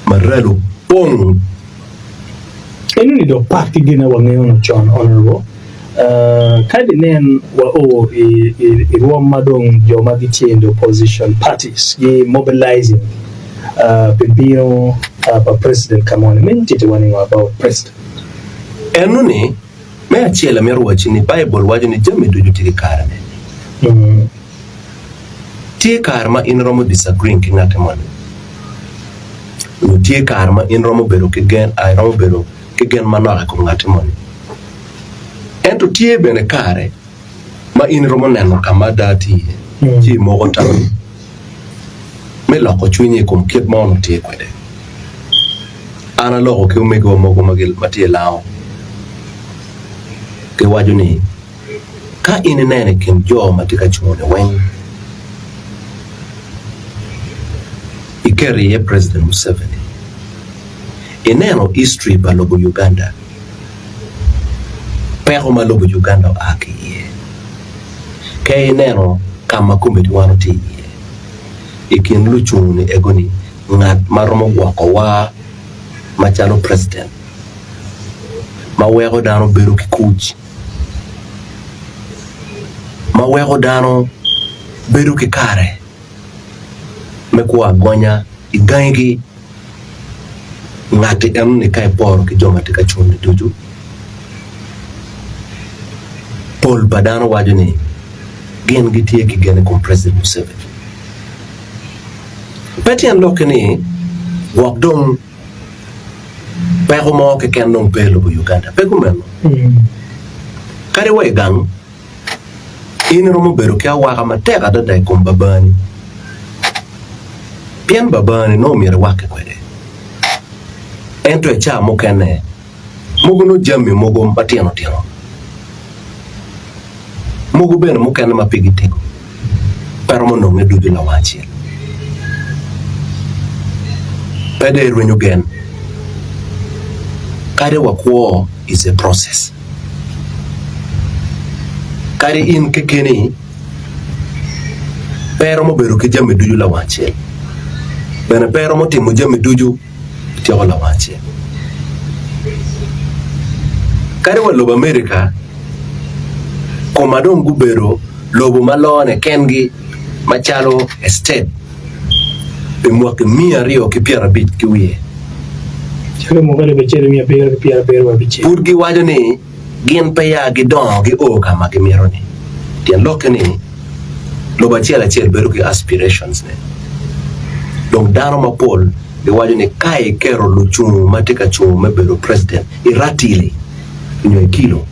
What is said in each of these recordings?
maralo pong enu ni do party dina wa ngayon John honorable kadi nen wa o i Roma dong joma di the opposition parties ye mobilizing Pembino president Kamone men tete wani about president enu ni me achiela merwa chini Bible wajo ni jami duju tiri karane tie karma in romo disagreeing ki ng'ate mane tie karma in romo bedo ki gen ai romo bedo ki gen manara ko ng'ate mane ento tie bene kare ma in romo neno kama dati chi mogo tan me loko chunyi kum kiet ma ono tie kwede ana loko ke umego mogo magil matie lao ke wajo ni ka in nene kin jo matika chune wen ikeri ye President Museveni ineno history ba lobo Uganda pero ma lobo Uganda aki ye ke ineno kama kumbe wano ti ye ikin luchuni egoni ngat maromo gwako wa machalo president mawego dano beru kikuchi mawego dano beru kikare mekuwa gonya igangi ngati ni kai poro ki joma tika chundi duju Paul Badano wajo ni gen gitie ki gene kum President Museveni peti an loke ni wakdong peko mo ke ken nong pelo bu Uganda peko meno kare wa gang in romo beru kia waka mateka dada kum babani pian babani no mire wake kwede ento e cha mokene mogo no jami mogo mpatiano tiano mogo bene mokene mapigi teko pero mono ngedudu la wachi pede rwenyo gen kare wakwo is a process kare in kekeni pero mo beru ke jami dudu la wachi bene pero mo timo jami dudu tiago la wachi kare wa lobo America komadon gubero lobo malone kengi machalo estate be mwake 100 ki piara bit ki wiye chalo mo gale be chere 100 ki piara wa biche purgi wajo ni gin paya gi don gi o kama ki miro ni tien loke ni loba chela beru ki aspirations ne donc dano ma Paul de wajo ni kai kero luchungu matika chungu mebero president iratili inyo kilo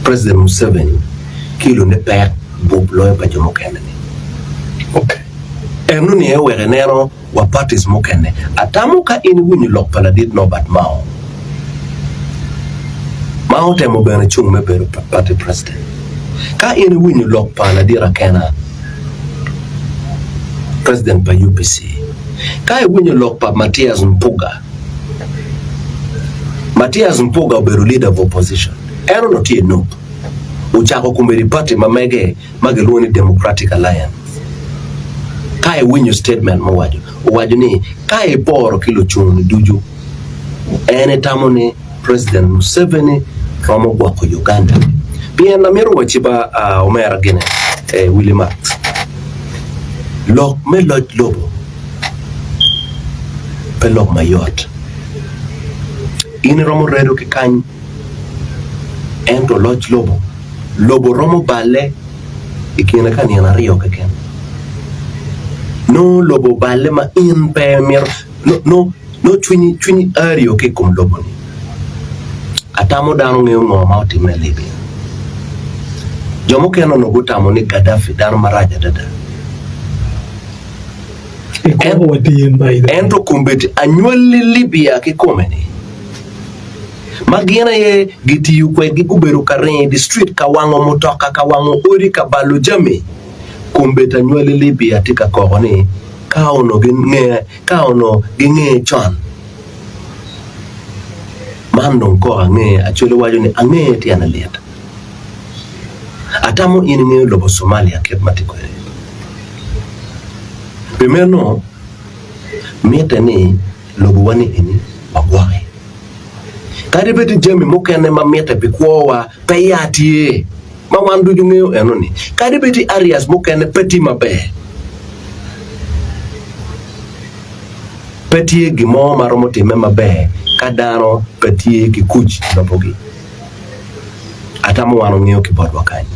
President Museveni kilo ne pek bob loyo pa jomo kende ni okay enu ni ewere nero wa parties mokende atamu ka in winyu lok paladit no bat mao temo bene chung mebero party president ka in winyu lok paladira kena president pa UPC ka winyu lok pa Mathias Mpuga oberu leader of opposition ero no tie no uchako kumberi party mamege mageluoni Democratic Alliance kai winyu statement wajo ni kai poro kilo chuni duju ene tamoni President Museveni romo gwako Uganda pia na miru wachiba omera gene Willie Max lok me loj lobo pe lok mayot in romo redo ki kany ento loj lobo romo bale ikina kan yana riyo keken no lobo bale ma in pe mir no chwini ariyo ke kum lobo ni atamo dano ngeo ngo ma otime libi jomo keno no gutamo ni Gaddafi dano maraja dada ento kumbeti anywali Libya ki komeni magina ye gitiyu kwe gikuberu karenye di street kawango motoka kawango ori kabalu jami kumbeta nywele Libya tika kohoni kaono ginge chon mando nko nge achole wajo ni ange tiana lieta atamo ini nge lobo Somalia ket matikwere pemeno miete ni logo wani ini bagwae kadi beti jami mokene ma miete bikwowa peyati ma wandu jungeo enoni kadi beti areas mokene peti mabe peti gimo maromo time mabe kadaro peti ki kuch napogi atamo wano ngeo kibodwa kanyi